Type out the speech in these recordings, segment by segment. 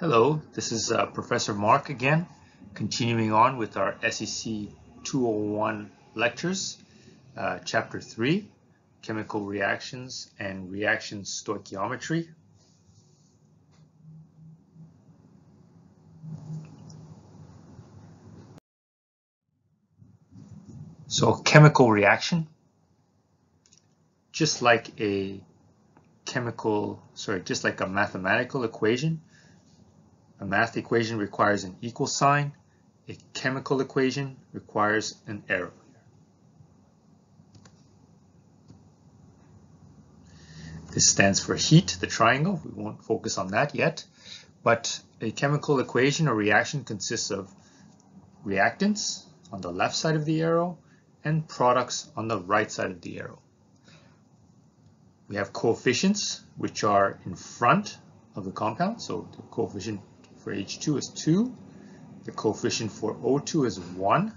Hello, this is Professor Mark again, continuing on with our SEC 201 lectures, Chapter 3, Chemical Reactions and Reaction Stoichiometry. So, chemical reaction, just like a mathematical equation. A math equation requires an equal sign. A chemical equation requires an arrow. This stands for heat, the triangle. We won't focus on that yet. But a chemical equation or reaction consists of reactants on the left side of the arrow and products on the right side of the arrow. We have coefficients, which are in front of the compound. So the coefficient for H2 is 2. The coefficient for O2 is 1.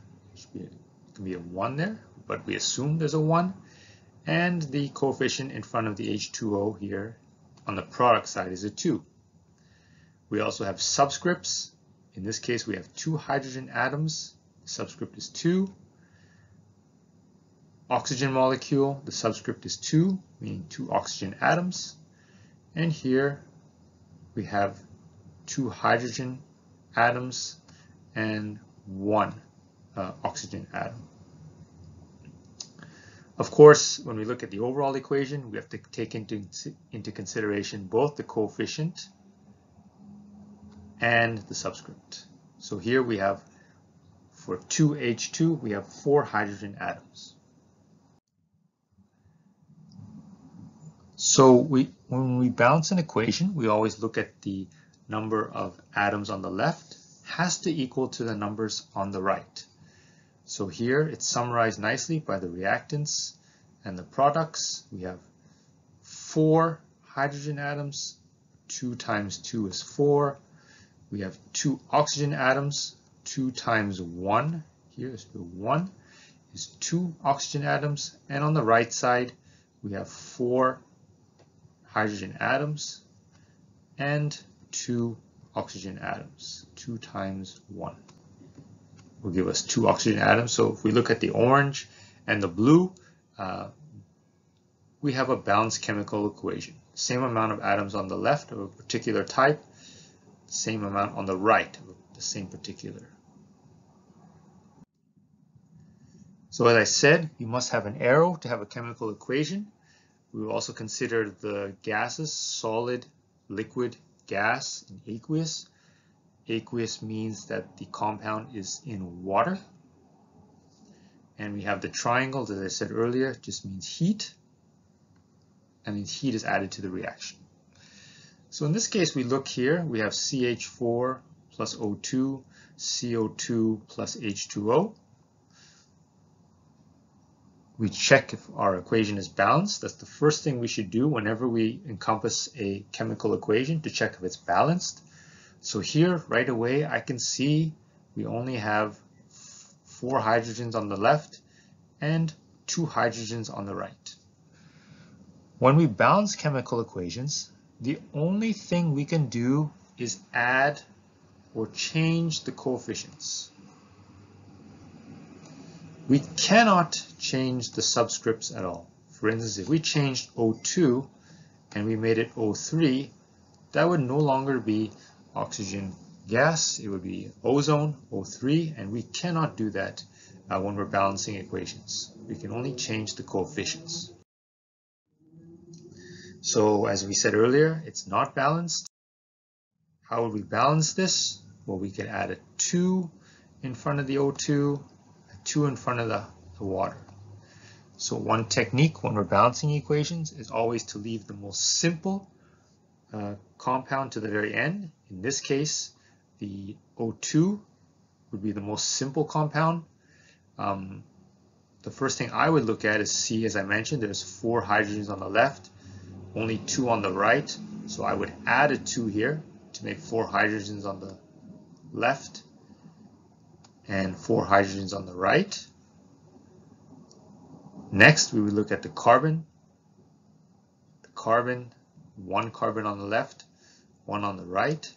It can be a 1 there, but we assume there's a 1. And the coefficient in front of the H2O here on the product side is a 2. We also have subscripts. In this case, we have 2 hydrogen atoms. The subscript is 2. Oxygen molecule, the subscript is 2, meaning 2 oxygen atoms. And here we have 2 hydrogen atoms and 1 oxygen atom. Of course, when we look at the overall equation, we have to take into consideration both the coefficient and the subscript. So here we have, for 2H2, we have 4 hydrogen atoms. So when we balance an equation, we always look at the number of atoms on the left has to equal to the numbers on the right. So here it's summarized nicely by the reactants and the products. We have 4 hydrogen atoms. 2 times 2 is 4. We have 2 oxygen atoms. 2 times 1, here is 1, is 2 oxygen atoms. And on the right side, we have 4 hydrogen atoms and 2 oxygen atoms. 2 times 1 will give us 2 oxygen atoms. So if we look at the orange and the blue, we have a balanced chemical equation. Same amount of atoms on the left of a particular type, same amount on the right of the same particular. So as I said, you must have an arrow to have a chemical equation. We will also consider the gases: solid, liquid, gas, and aqueous. Aqueous means that the compound is in water. And we have the triangle, as I said earlier, just means heat. That means heat is added to the reaction. So in this case, we look here, we have CH4 plus O2, CO2 plus H2O. We check if our equation is balanced. That's the first thing we should do whenever we encompass a chemical equation, to check if it's balanced. So here, right away, I can see we only have 4 hydrogens on the left and 2 hydrogens on the right. When we balance chemical equations, the only thing we can do is add or change the coefficients. We cannot change the subscripts at all. For instance, if we changed O2 and we made it O3, that would no longer be oxygen gas. It would be ozone, O3, and we cannot do that when we're balancing equations. We can only change the coefficients. So as we said earlier, it's not balanced. How would we balance this? Well, we could add a 2 in front of the O2, 2 in front of the water. So one technique when we're balancing equations is always to leave the most simple compound to the very end. In this case, the O2 would be the most simple compound. The first thing I would look at is see, as I mentioned, there's 4 hydrogens on the left, only 2 on the right. So I would add a 2 here to make 4 hydrogens on the left and 4 hydrogens on the right. Next, we would look at the carbon. The carbon, 1 carbon on the left, 1 on the right.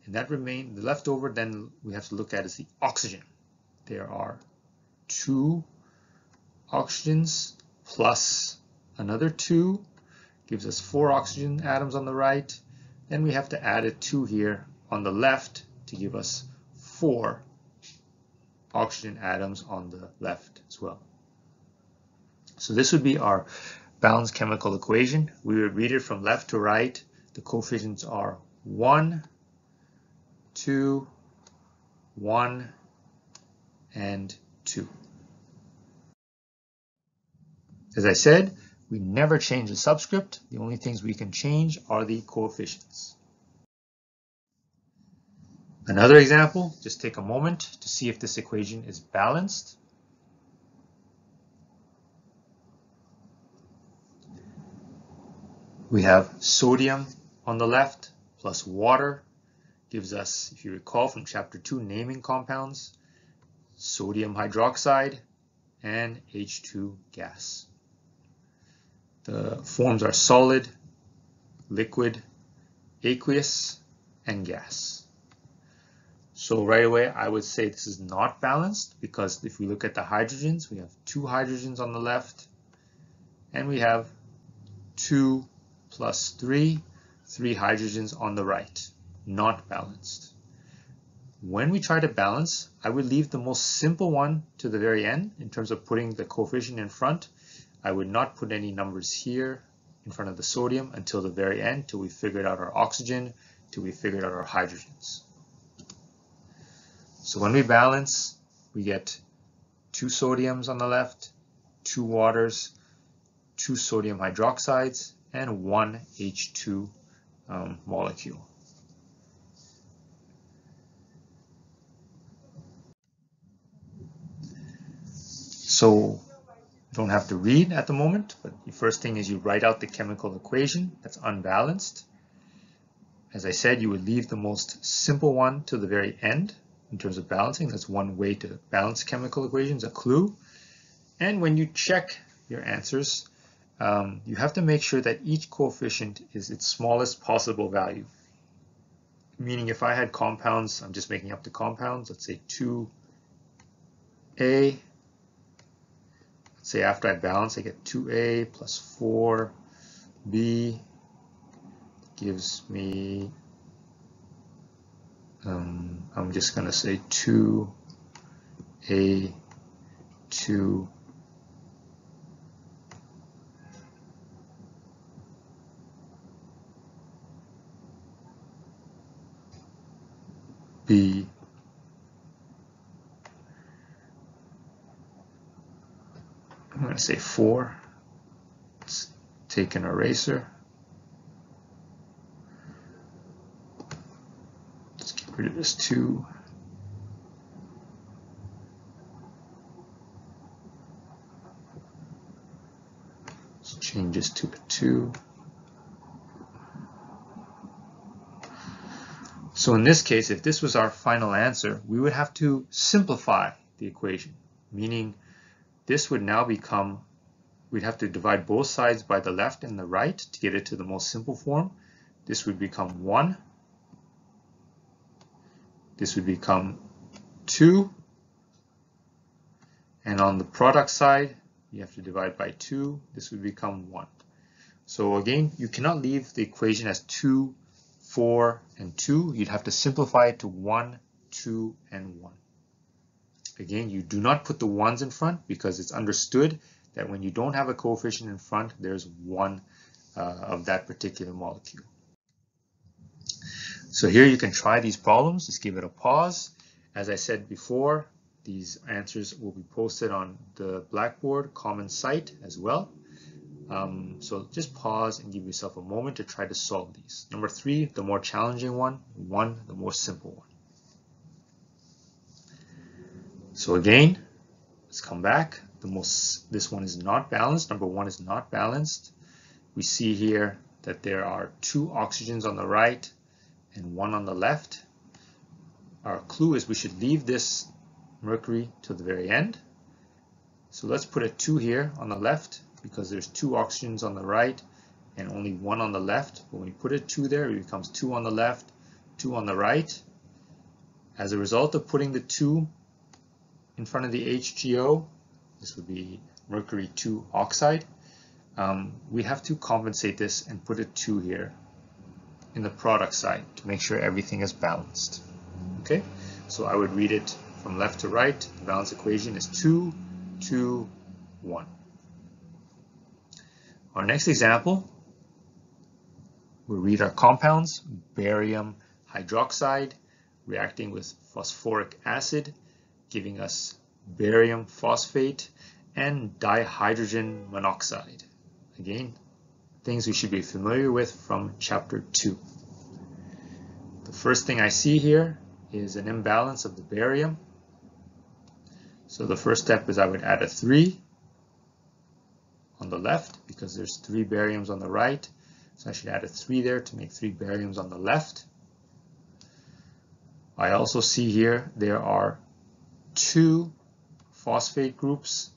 And that the leftover then we have to look at is the oxygen. There are 2 oxygens plus another 2, gives us 4 oxygen atoms on the right. Then we have to add a 2 here on the left to give us 4 oxygen atoms on the left as well. So this would be our balanced chemical equation. We would read it from left to right. The coefficients are 1, 2, 1, and 2. As I said, we never change the subscript. The only things we can change are the coefficients. Another example, just take a moment to see if this equation is balanced. We have sodium on the left plus water gives us, if you recall from chapter 2, naming compounds, sodium hydroxide and H2 gas. The forms are solid, liquid, aqueous, and gas. So right away I would say this is not balanced, because if we look at the hydrogens, we have 2 hydrogens on the left, and we have 2 plus 3 hydrogens on the right. Not balanced. When we try to balance, I would leave the most simple one to the very end in terms of putting the coefficient in front. I would not put any numbers here in front of the sodium until the very end, till we figured out our oxygen, till we figured out our hydrogens. So when we balance, we get 2 sodiums on the left, 2 waters, 2 sodium hydroxides, and 1 H2 molecule. So you don't have to read at the moment, but the first thing is you write out the chemical equation that's unbalanced. As I said, you would leave the most simple one to the very end in terms of balancing. That's one way to balance chemical equations, a clue. And when you check your answers, you have to make sure that each coefficient is its smallest possible value. Meaning if I had compounds, I'm just making up the compounds, let's say 2A, let's say after I balance, I get 2A plus 4B gives me, I'm just going to say 2A, 2 B I'm going to say 4. Let's take an eraser. Let's get rid of this 2. Let's change this to a 2. So in this case, if this was our final answer, we would have to simplify the equation, meaning this would now become, we'd have to divide both sides by the left and the right to get it to the most simple form. This would become 1. This would become 2. And on the product side, you have to divide by 2. This would become 1. So again, you cannot leave the equation as 2, 4, and 2. You'd have to simplify it to 1, 2, and 1. Again, you do not put the 1s in front because it's understood that when you don't have a coefficient in front, there's 1 of that particular molecule. So here you can try these problems. Just give it a pause. As I said before, these answers will be posted on the Blackboard Common site as well. So just pause and give yourself a moment to try to solve these. Number 3, the more challenging one. 1, the more simple one. So again, let's come back. This one is not balanced. Number 1 is not balanced. We see here that there are 2 oxygens on the right and 1 on the left. Our clue is we should leave this mercury to the very end. So let's put a 2 here on the left because there's 2 oxygens on the right and only 1 on the left. But when we put a 2 there, it becomes 2 on the left, 2 on the right. As a result of putting the 2 in front of the HGO, this would be mercury 2 oxide, we have to compensate this and put a 2 here in the product side to make sure everything is balanced. Okay, so I would read it from left to right. The balance equation is 2, 2, 1. Our next example, we'll read our compounds: barium hydroxide reacting with phosphoric acid, giving us barium phosphate and dihydrogen monoxide. Again, things we should be familiar with from chapter 2. The first thing I see here is an imbalance of the barium. So the first step is I would add a 3 on the left because there's 3 bariums on the right. So I should add a 3 there to make 3 bariums on the left. I also see here there are 2 phosphate groups.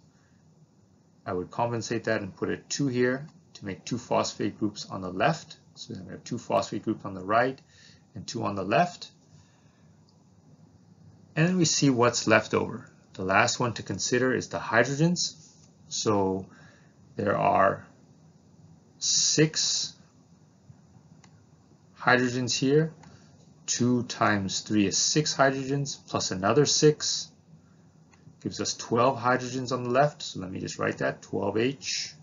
I would compensate that and put a 2 here to make 2 phosphate groups on the left. So then we have 2 phosphate groups on the right and 2 on the left. And then we see what's left over. The last one to consider is the hydrogens. So there are 6 hydrogens here. 2 times 3 is 6 hydrogens plus another 6. Gives us 12 hydrogens on the left. So let me just write that, 12H.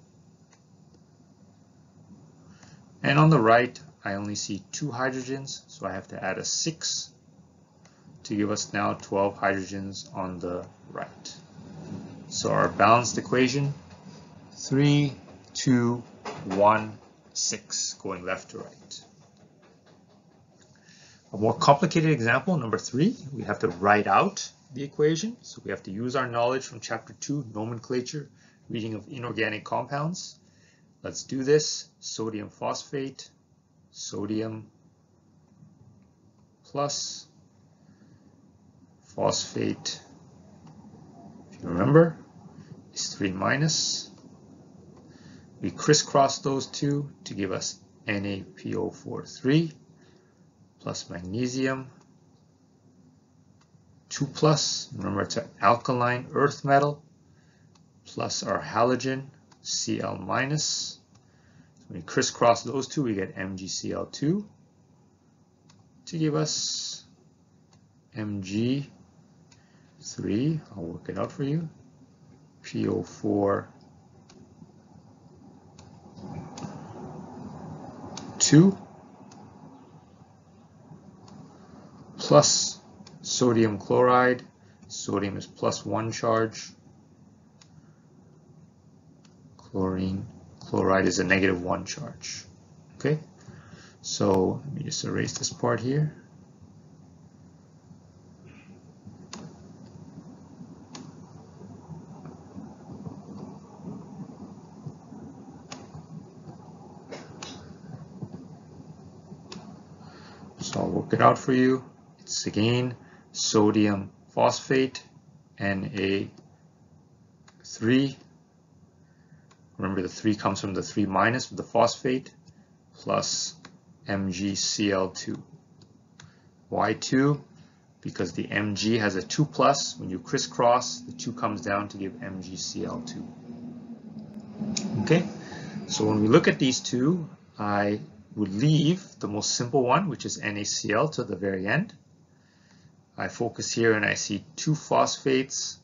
And on the right, I only see 2 hydrogens, so I have to add a 6 to give us now 12 hydrogens on the right. So our balanced equation, 3, 2, 1, 6, going left to right. A more complicated example, number 3, we have to write out the equation. So we have to use our knowledge from chapter 2, nomenclature, reading of inorganic compounds. Let's do this. Sodium phosphate, sodium plus phosphate, if you remember, is 3 minus. We crisscross those two to give us NaPO4 plus magnesium 2 plus, remember it's an alkaline earth metal, plus our halogen Cl minus. So when we crisscross those two, we get MgCl2 to give us Mg3, I'll work it out for you, PO4 2 plus sodium chloride. Sodium is +1 charge. Chloride is a -1 charge. Okay, so let me just erase this part here. So I'll work it out for you. It's again sodium phosphate, Na3. Remember the 3 comes from the 3 minus of the phosphate, plus MgCl2. Why 2? Because the Mg has a 2 plus. When you crisscross, the 2 comes down to give MgCl2. Okay, so when we look at these two, I would leave the most simple one, which is NaCl, to the very end. I focus here and I see 2 phosphates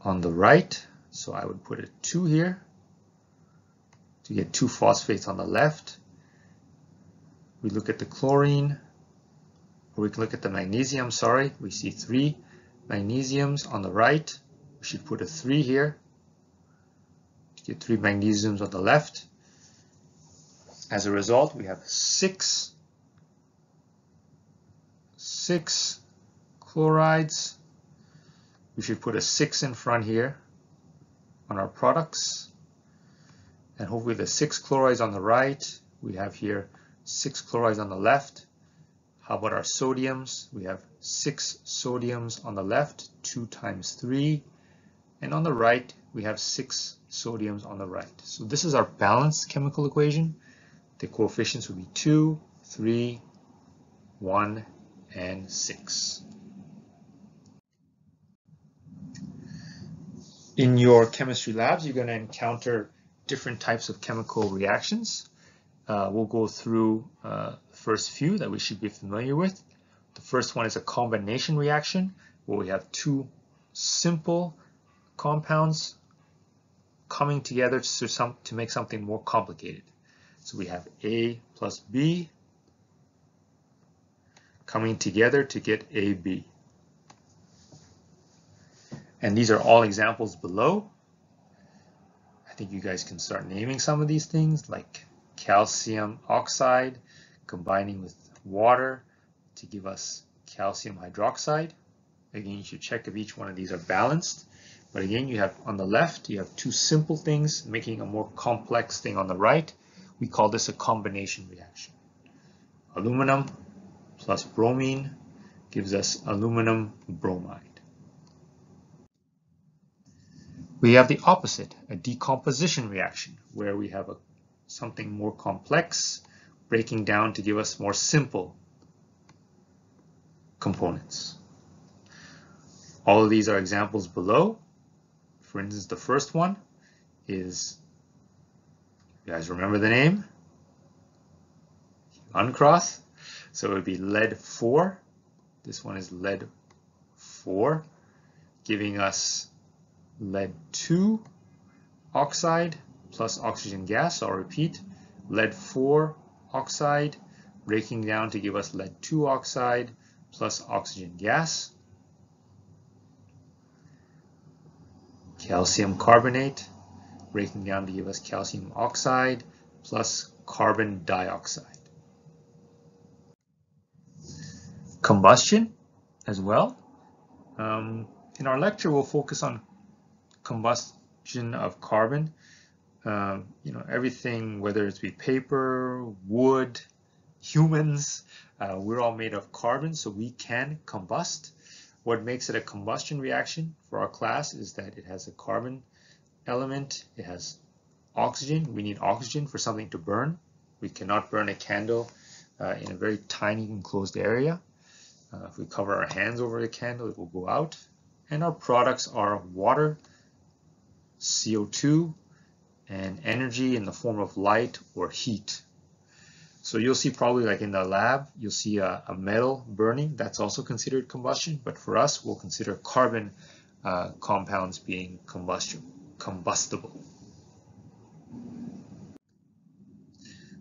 on the right, so I would put a 2 here to get 2 phosphates on the left. We look at the chlorine, or we can look at the magnesium, sorry. We see 3 magnesiums on the right. We should put a 3 here to get 3 magnesiums on the left. As a result, we have 6 chlorides. We should put a 6 in front here on our products. And hopefully the 6 chlorides on the right. We have here 6 chlorides on the left. How about our sodiums? We have 6 sodiums on the left, 2 times 3. And on the right, we have 6 sodiums on the right. So this is our balanced chemical equation. the coefficients would be 2, 3, 1, and 6. In your chemistry labs, you're going to encounter different types of chemical reactions. We'll go through the first few that we should be familiar with. The first one is a combination reaction, where we have two simple compounds coming together to make something more complicated. So we have A plus B coming together to get AB. And these are all examples below. I think you guys can start naming some of these things, like calcium oxide combining with water to give us calcium hydroxide. Again, you should check if each one of these are balanced. But again, you have on the left, you have two simple things making a more complex thing on the right. We call this a combination reaction. Aluminum plus bromine gives us aluminum bromide. We have the opposite, a decomposition reaction, where we have something more complex breaking down to give us more simple components. All of these are examples below. For instance, the first one is, you guys remember the name? Uncross. So it would be lead 4. This one is lead 4, giving us lead 2 oxide plus oxygen gas. So I'll repeat, lead 4 oxide breaking down to give us lead 2 oxide plus oxygen gas. Calcium carbonate breaking down to give us calcium oxide plus carbon dioxide. Combustion as well. In our lecture, we'll focus on combustion of carbon. Everything, whether it's be paper, wood, humans, we're all made of carbon, so we can combust. What makes it a combustion reaction for our class is that it has a carbon element, it has oxygen. We need oxygen for something to burn. We cannot burn a candle in a very tiny enclosed area. If we cover our hands over the candle, it will go out. And our products are water, CO2, and energy in the form of light or heat. So you'll see probably like in the lab, you'll see a metal burning. That's also considered combustion. But for us, we'll consider carbon compounds being combustible.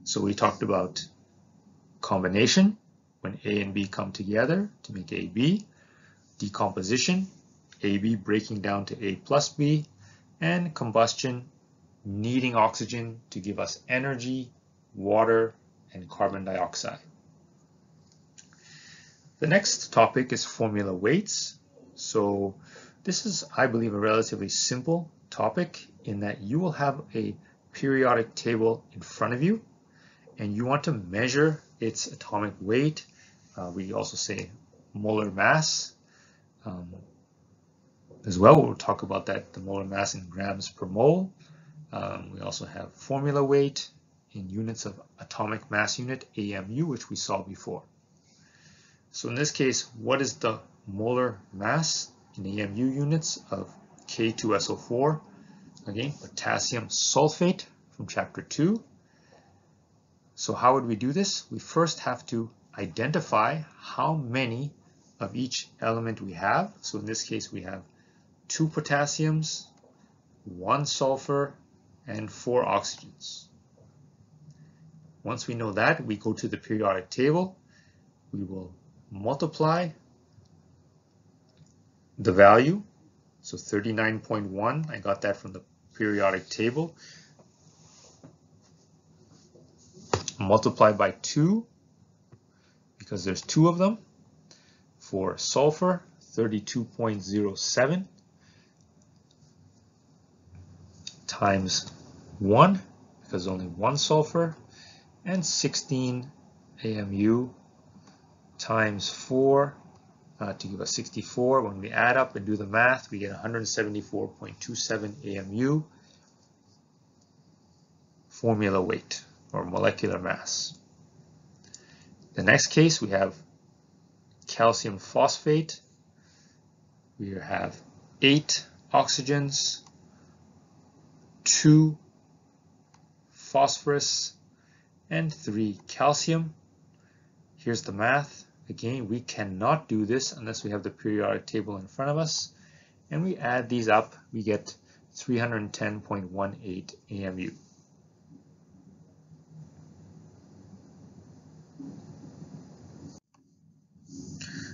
So we talked about combination, when A and B come together to make AB, decomposition, AB breaking down to A plus B, and combustion, needing oxygen to give us energy, water, and carbon dioxide. The next topic is formula weights. So this is, I believe, a relatively simple topic in that you will have a periodic table in front of you and you want to measure its atomic weight. We also say molar mass as well. We'll talk about that, the molar mass in grams per mole. We also have formula weight in units of atomic mass unit, AMU, which we saw before. So in this case, what is the molar mass in AMU units of K2SO4? Again, potassium sulfate from chapter 2. So how would we do this? We first have to identify how many of each element we have. So in this case, we have 2 potassiums, 1 sulfur, and 4 oxygens. Once we know that, we go to the periodic table. We will multiply the value. So 39.1, I got that from the periodic table. Multiply by 2, because there's 2 of them. For sulfur, 32.07 times 1, because only 1 sulfur, and 16 AMU times 4 to give us 64. When we add up and do the math, we get 174.27 AMU formula weight. or molecular mass. The next case, we have calcium phosphate. We have 8 oxygens, 2 phosphorus, and 3 calcium. Here's the math. Again, we cannot do this unless we have the periodic table in front of us. And we add these up, we get 310.18 AMU.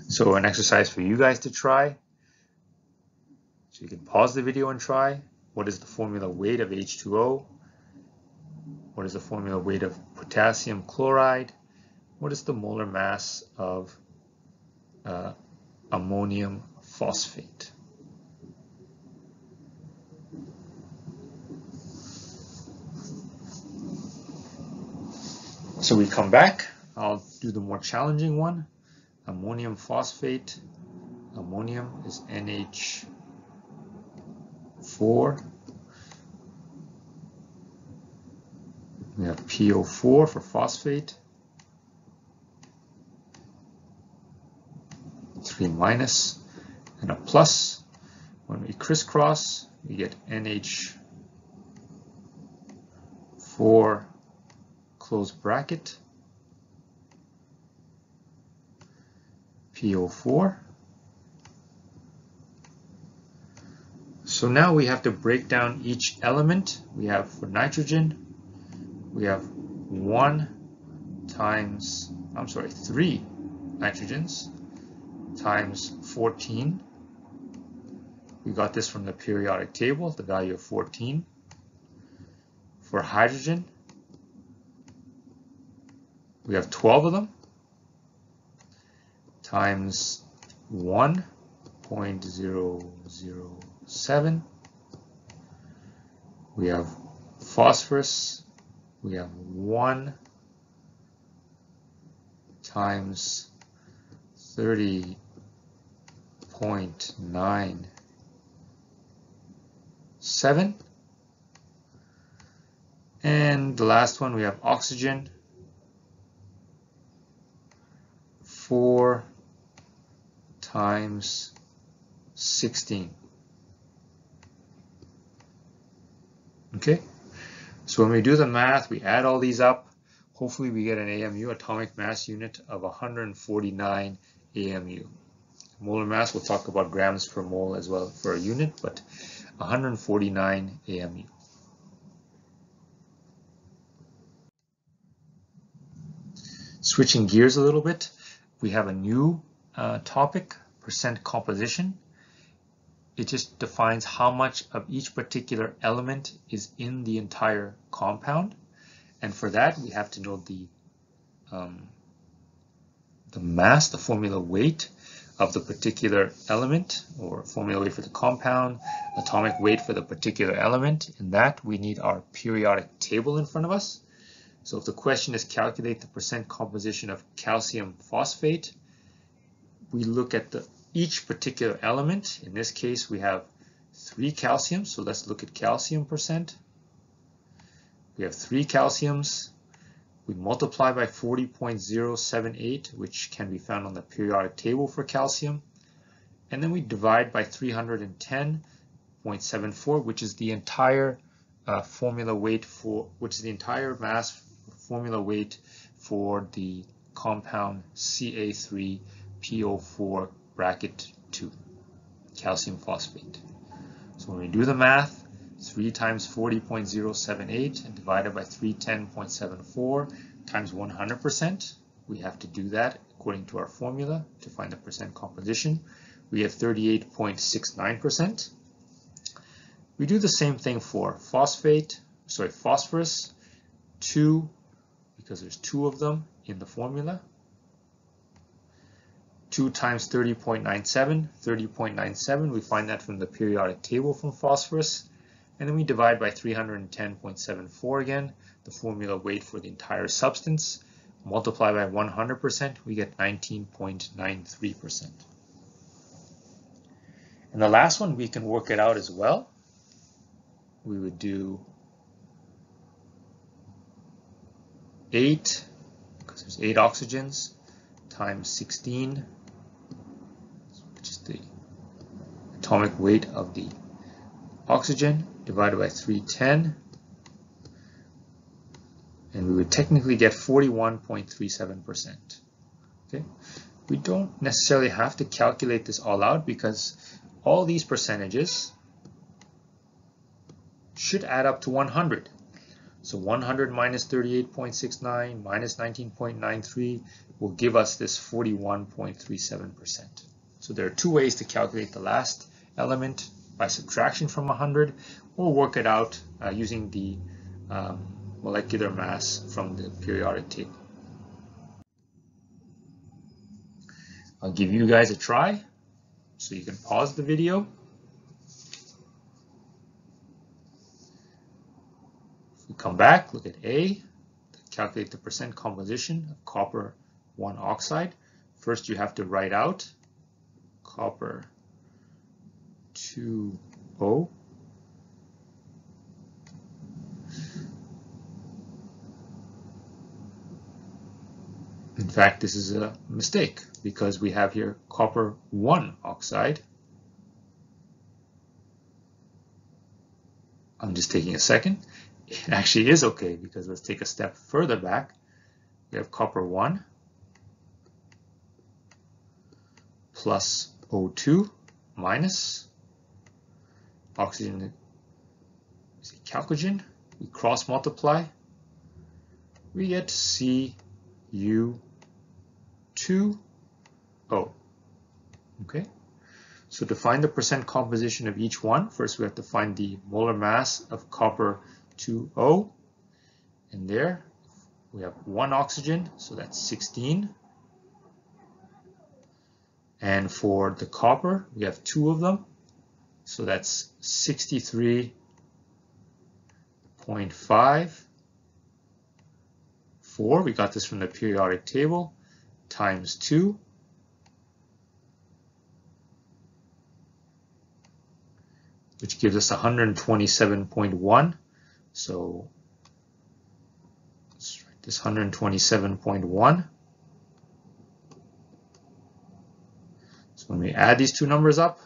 So an exercise for you guys to try. So you can pause the video and try. What is the formula weight of H2O? What is the formula weight of potassium chloride? What is the molar mass of ammonium phosphate? So we come back. I'll do the more challenging one. Ammonium phosphate. Ammonium is NH4. We have PO4 for phosphate. 3 minus and a plus. When we crisscross, we get NH4 close bracket PO4. So now we have to break down each element. We have for nitrogen, we have 3 nitrogens times 14. We got this from the periodic table, the value of 14. For hydrogen, we have 12 of them times 1.007. We have phosphorus, we have 1 times 30.97. And the last one, we have oxygen, 4 times 16. Okay, so when we do the math, we add all these up. Hopefully we get an AMU, atomic mass unit, of 149 AMU. Molar mass, we'll talk about grams per mole as well for a unit, but 149 AMU. Switching gears a little bit, we have a new topic, percent composition. It just defines how much of each particular element is in the entire compound. And for that, we have to know the mass, the formula weight of the particular element, or formula weight for the compound, atomic weight for the particular element. In that, we need our periodic table in front of us. So if the question is calculate the percent composition of calcium phosphate, we look at each particular element. In this case, we have 3 calciums, so let's look at calcium percent. We have 3 calciums. We multiply by 40.078, which can be found on the periodic table for calcium. And then we divide by 310.74, which is the entire formula weight for, which is the entire mass formula weight for the compound Ca3PO4 bracket 2, calcium phosphate. So when we do the math, 3 times 40.078 and divided by 310.74 times 100%. We have to do that according to our formula to find the percent composition. We have 38.69%. We do the same thing for phosphorus, 2, because there's 2 of them in the formula. 2 times 30.97, 30.97, we find that from the periodic table from phosphorus. And then we divide by 310.74 again, the formula weight for the entire substance. Multiply by 100%, we get 19.93%. And the last one, we can work it out as well. We would do 8, because there's 8 oxygens, times 16, which is the atomic weight of the oxygen, divided by 310, and we would technically get 41.37%. Okay, we don't necessarily have to calculate this all out because all these percentages should add up to 100. So 100 minus 38.69 minus 19.93 will give us this 41.37%. So there are two ways to calculate the last element, by subtraction from 100, or work it out using the molecular mass from the periodic table. I'll give you guys a try, so you can pause the video. If we come back, look at A, calculate the percent composition of copper 1 oxide. First you have to write out copper 2O. In fact, this is a mistake because we have here copper 1 oxide. I'm just taking a second. It actually is okay because let's take a step further back. We have copper 1 plus O2 minus oxygen is a chalcogen. We cross multiply. We get Cu2O. Okay. So to find the percent composition of each one, first we have to find the molar mass of copper 2O. And there we have 1 oxygen, so that's 16. And for the copper, we have 2 of them, so that's 63.54. We got this from the periodic table, times 2. Which gives us 127.1. So let's write this 127.1. So when we add these two numbers up,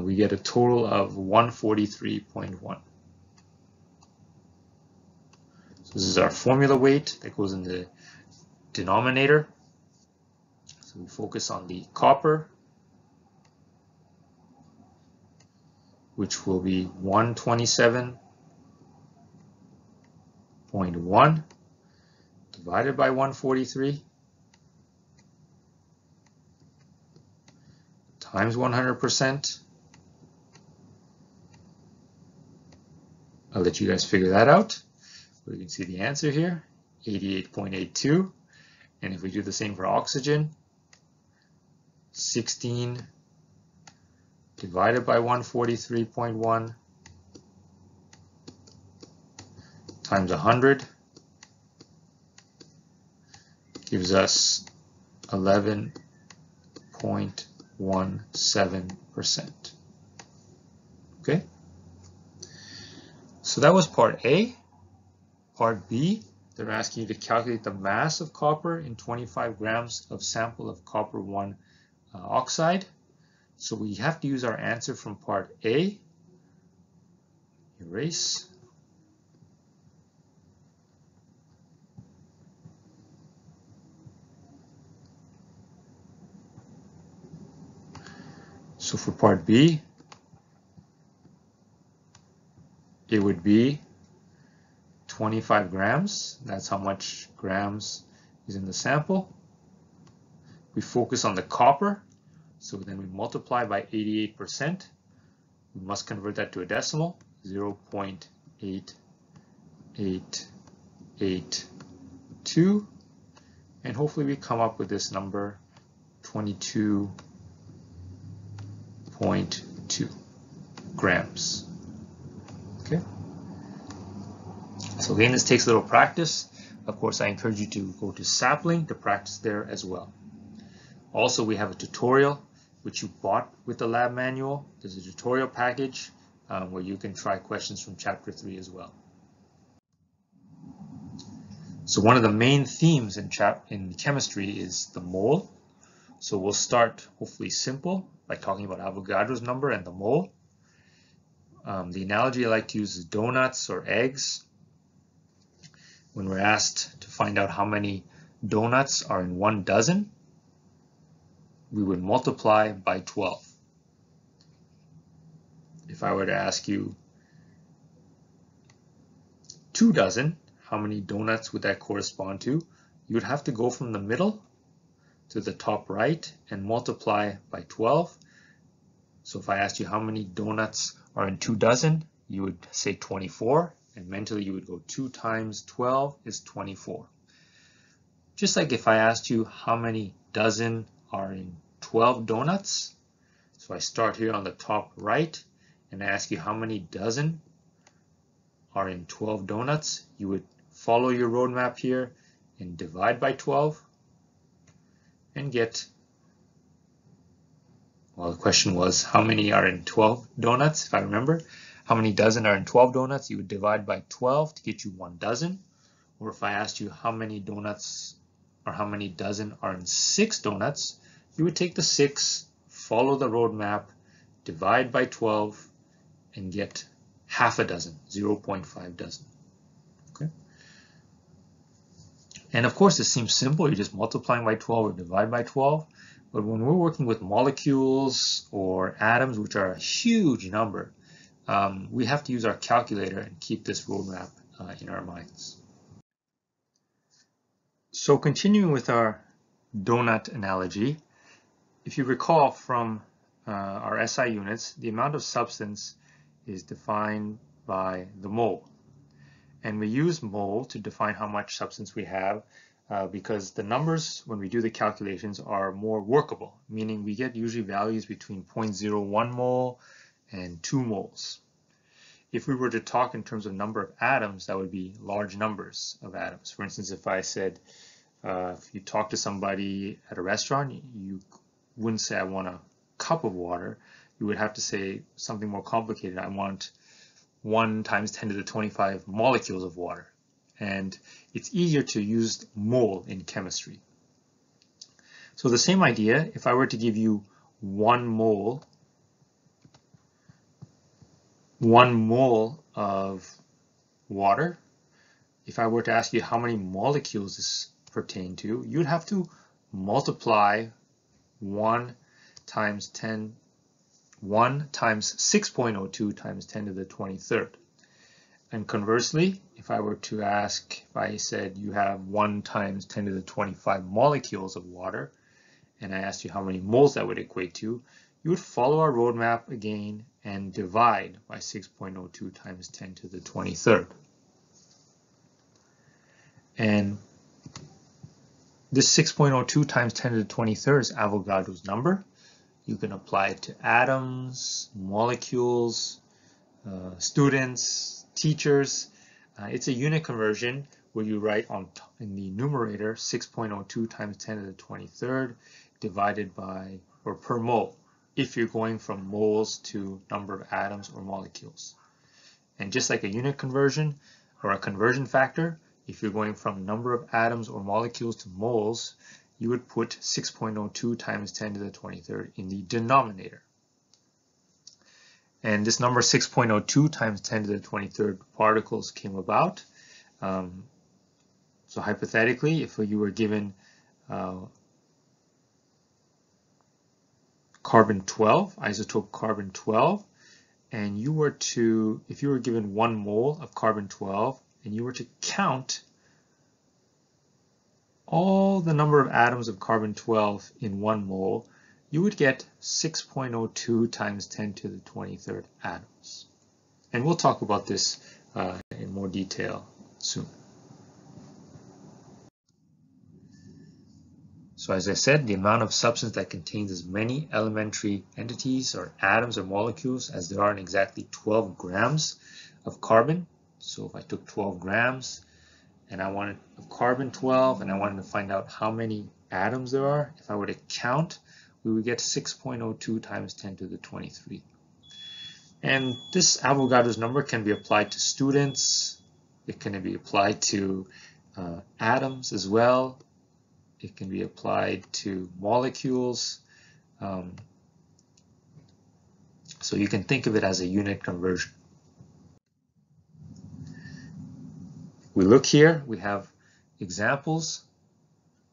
we get a total of 143.1. So this is our formula weight that goes in the denominator. So we focus on the copper, which will be 127.1 divided by 143 times 100%. I'll let you guys figure that out. We can see the answer here, 88.82. And if we do the same for oxygen, 16 divided by 143.1 times 100 gives us 11.17%. Okay? So that was part A. Part B, they're asking you to calculate the mass of copper in 25 grams of sample of copper 1 oxide. So we have to use our answer from part A. Erase. So for part B, it would be 25 grams. That's how much grams is in the sample. We focus on the copper. So then we multiply by 88%. We must convert that to a decimal, 0.8882. And hopefully we come up with this number, 22.2 grams. Okay. So again, this takes a little practice. Of course, I encourage you to go to Sapling to practice there as well. Also, we have a tutorial which you bought with the lab manual. There's a tutorial package where you can try questions from chapter 3 as well. So one of the main themes in chemistry is the mole. So we'll start hopefully simple by talking about Avogadro's number and the mole. The analogy I like to use is donuts or eggs. When we're asked to find out how many donuts are in 1 dozen, we would multiply by 12. If I were to ask you 2 dozen, how many donuts would that correspond to? You would have to go from the middle to the top right and multiply by 12. So if I asked you how many donuts are in 2 dozen, you would say 24, and mentally you would go 2 times 12 is 24. Just like if I asked you how many dozen are in 12 donuts, so I start here on the top right and I ask you how many dozen are in 12 donuts, you would follow your roadmap here and divide by 12 and get, well, the question was how many are in 12 donuts, if I remember. How many dozen are in 12 donuts, you would divide by 12 to get you 1 dozen. Or if I asked you how many donuts or how many dozen are in 6 donuts, you would take the 6, follow the roadmap, divide by 12, and get half a dozen, 0.5 dozen. Okay. And of course, this seems simple. You're just multiplying by 12 or divide by 12. But when we're working with molecules or atoms, which are a huge number, we have to use our calculator and keep this roadmap in our minds. So continuing with our donut analogy, if you recall from our SI units, the amount of substance is defined by the mole. And we use mole to define how much substance we have because the numbers, when we do the calculations, are more workable, meaning we get usually values between 0.01 mole and 2 moles. If we were to talk in terms of number of atoms, that would be large numbers of atoms. For instance, if I said, if you talk to somebody at a restaurant, you wouldn't say, I want a cup of water. You would have to say something more complicated. I want 1 times 10 to the 25 molecules of water. And it's easier to use mole in chemistry. So the same idea, if I were to give you 1 mole of water, if I were to ask you how many molecules this pertain to, you'd have to multiply 1 times 6.02 times 10 to the 23rd. And conversely, if I were to ask, if I said you have 1 times 10 to the 25 molecules of water, and I asked you how many moles that would equate to, you would follow our roadmap again and divide by 6.02 times 10 to the 23rd. And this 6.02 times 10 to the 23rd is Avogadro's number. You can apply it to atoms, molecules, students, teachers. It's a unit conversion where you write in the numerator 6.02 times 10 to the 23rd divided by, or per mole, if you're going from moles to number of atoms or molecules. And just like a unit conversion or a conversion factor, if you're going from number of atoms or molecules to moles, you would put 6.02 times 10 to the 23rd in the denominator. And this number 6.02 times 10 to the 23rd particles came about. So hypothetically, if you were given carbon 12, isotope carbon 12, and if you were given 1 mole of carbon 12, and you were to count all the number of atoms of carbon 12 in 1 mole, you would get 6.02 times 10 to the 23rd atoms. And we'll talk about this in more detail soon. So as I said, the amount of substance that contains as many elementary entities or atoms or molecules as there are in exactly 12 grams of carbon. So if I took 12 grams and I wanted of carbon 12 and I wanted to find out how many atoms there are, if I were to count, we would get 6.02 times 10 to the 23. And this Avogadro's number can be applied to students, it can be applied to atoms as well. It can be applied to molecules. So you can think of it as a unit conversion. We look here, we have examples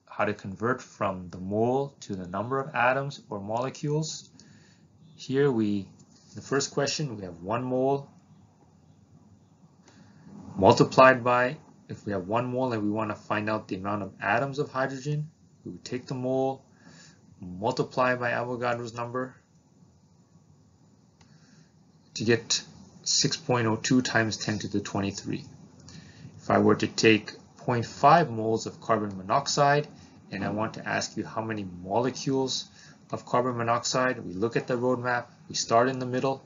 how to convert from the mole to the number of atoms or molecules. Here the first question, we have 1 mole multiplied by, if we have 1 mole and we want to find out the amount of atoms of hydrogen, we would take the mole, multiply by Avogadro's number to get 6.02 times 10 to the 23. If I were to take 0.5 moles of carbon monoxide and I want to ask you how many molecules of carbon monoxide, we look at the roadmap, we start in the middle,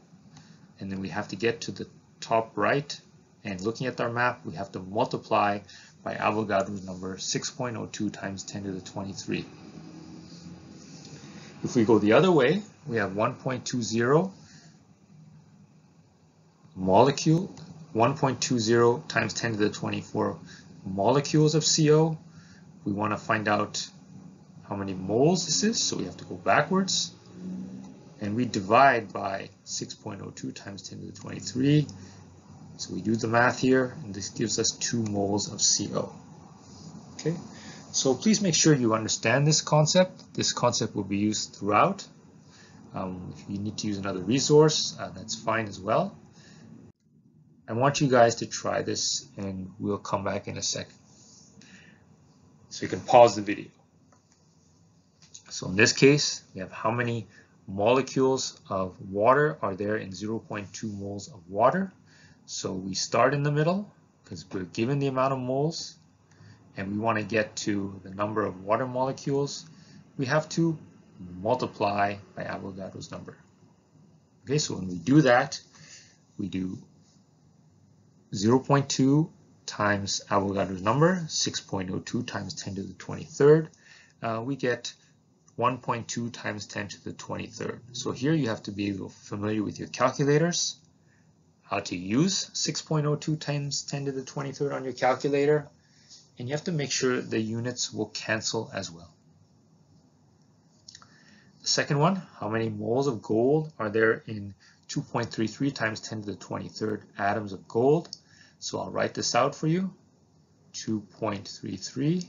and then we have to get to the top right, and looking at our map, we have to multiply by Avogadro's number 6.02 times 10 to the 23. If we go the other way, we have 1.20 molecule, 1.20 times 10 to the 24 molecules of CO. We want to find out how many moles this is, so we have to go backwards. And we divide by 6.02 times 10 to the 23. So we do the math here, and this gives us 2 moles of CO. Okay, so please make sure you understand this concept. This concept will be used throughout. If you need to use another resource, that's fine as well. I want you guys to try this, and we'll come back in a second. So you can pause the video. So in this case, we have how many molecules of water are there in 0.2 moles of water. So we start in the middle because we're given the amount of moles and we want to get to the number of water molecules. We have to multiply by Avogadro's number. Okay, so when we do that, we do 0.2 times Avogadro's number, 6.02 times 10 to the 23rd. We get 1.2 times 10 to the 23rd. So here you have to be familiar with your calculators, how to use 6.02 times 10 to the 23rd on your calculator, and you have to make sure the units will cancel as well. The second one, how many moles of gold are there in 2.33 times 10 to the 23rd atoms of gold? So I'll write this out for you. 2.33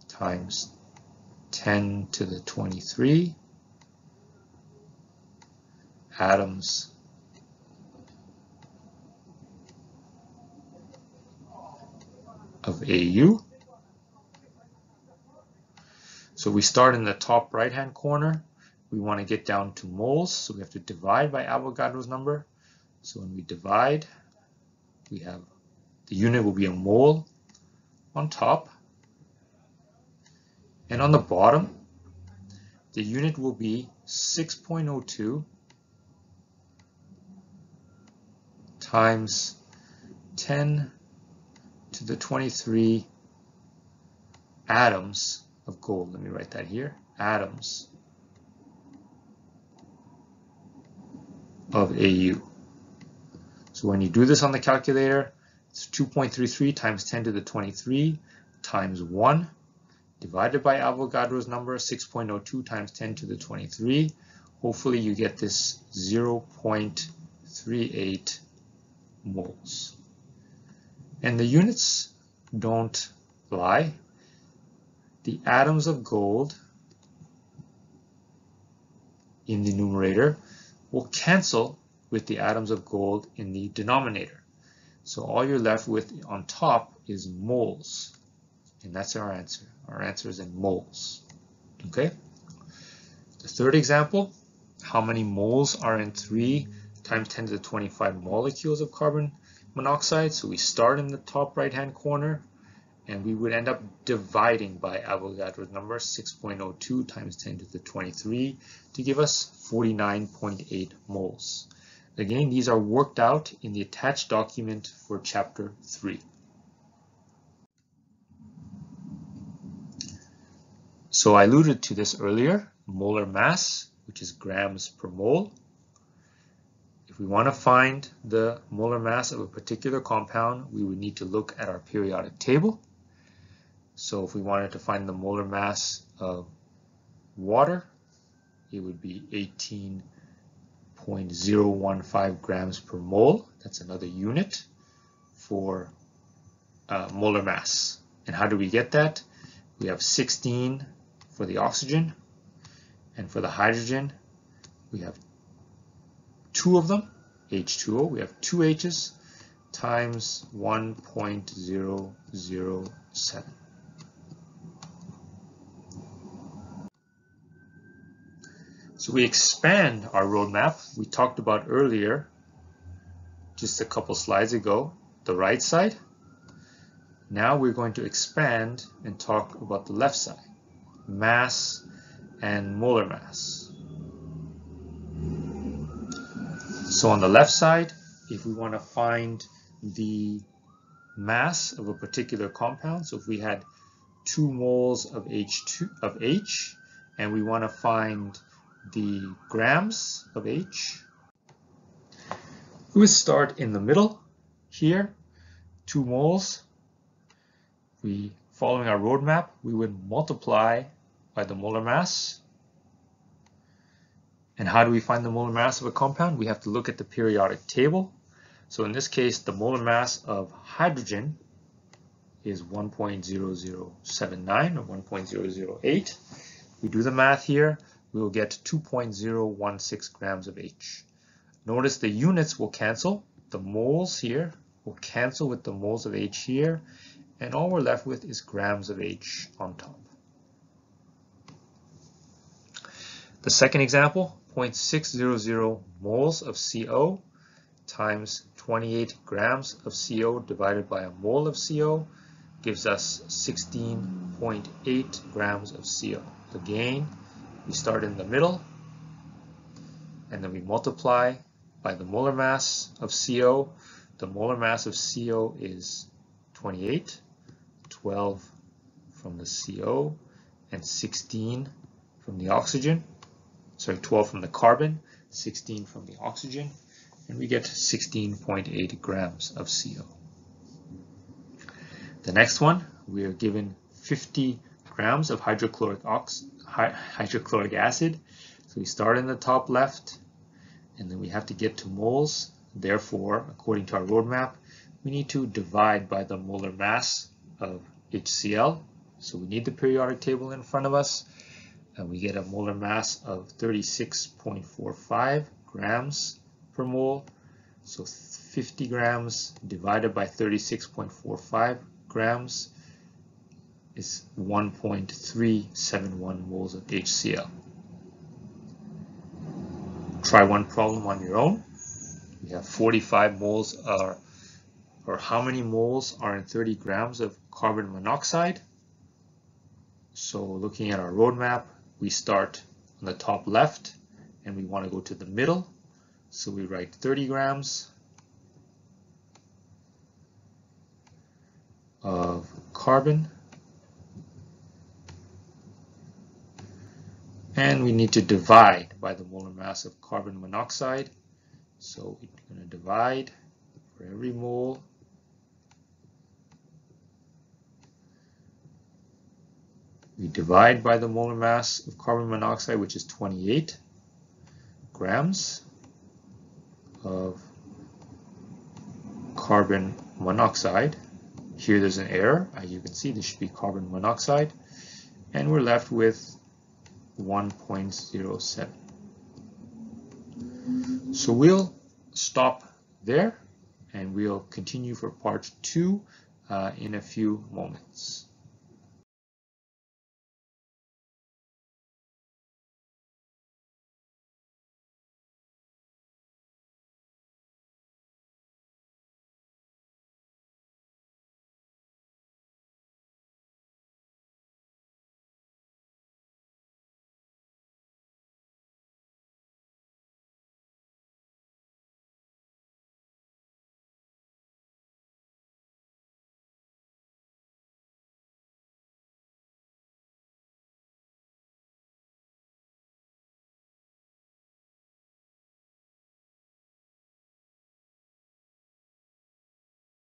times 10 to the 23 atoms of AU. So we start in the top right hand corner. We want to get down to moles, so we have to divide by Avogadro's number. So when we divide, we have the unit will be a mole on top, and on the bottom the unit will be 6.02 times 10 to the 23 atoms of gold. Let me write that here, atoms of AU. So when you do this on the calculator, it's 2.33 times 10 to the 23 times 1 divided by Avogadro's number, 6.02 times 10 to the 23. Hopefully you get this 0.38 moles. And the units don't lie. The atoms of gold in the numerator will cancel with the atoms of gold in the denominator. So all you're left with on top is moles. And that's our answer. Our answer is in moles. Okay? The third example, how many moles are in 3 times 10 to the 25 molecules of carbon monoxide? So we start in the top right hand corner, and we would end up dividing by Avogadro's number, 6.02 times 10 to the 23, to give us 49.8 moles. Again, these are worked out in the attached document for Chapter 3. So I alluded to this earlier, molar mass, which is grams per mole. If we want to find the molar mass of a particular compound, we would need to look at our periodic table. So if we wanted to find the molar mass of water, it would be 18.015 grams per mole. That's another unit for molar mass. And how do we get that? We have 16 for the oxygen, and for the hydrogen, we have 2 of them, H2O. We have 2 H's times 1.007. So we expand our roadmap. We talked about earlier, just a couple slides ago, the right side. Now we're going to expand and talk about the left side, mass and molar mass. So on the left side, if we want to find the mass of a particular compound, so if we had 2 moles of H, and we want to find the grams of H, we would start in the middle here, 2 moles. Following our roadmap, we would multiply by the molar mass. And how do we find the molar mass of a compound? We have to look at the periodic table. So in this case, the molar mass of hydrogen is 1.0079 or 1.008. We do the math here, we will get 2.016 grams of H. Notice the units will cancel. The moles here will cancel with the moles of H here, and all we're left with is grams of H on top. The second example, 0.600 moles of CO times 28 grams of CO divided by a mole of CO gives us 16.8 grams of CO. Again, we start in the middle, and then we multiply by the molar mass of CO. The molar mass of CO is 28, 12 from the CO, and 16 from the oxygen. Sorry, 12 from the carbon, 16 from the oxygen, and we get 16.8 grams of CO. The next one, we are given 50 grams of hydrochloric acid. So we start in the top left, and then we have to get to moles. Therefore, according to our roadmap, we need to divide by the molar mass of HCl. So we need the periodic table in front of us, and we get a molar mass of 36.45 grams per mole. So 50 grams divided by 36.45 grams is 1.371 moles of HCl. Try one problem on your own. We have 45 moles or how many moles are in 30 grams of carbon monoxide? So looking at our roadmap, we start on the top left and we want to go to the middle. So we write 30 grams of carbon, and we need to divide by the molar mass of carbon monoxide. So we're going to divide for every mole. We divide by the molar mass of carbon monoxide, which is 28 grams of carbon monoxide. Here there's an error. As you can see, this should be carbon monoxide. And we're left with 1.07. So we'll stop there, and we'll continue for part 2 in a few moments.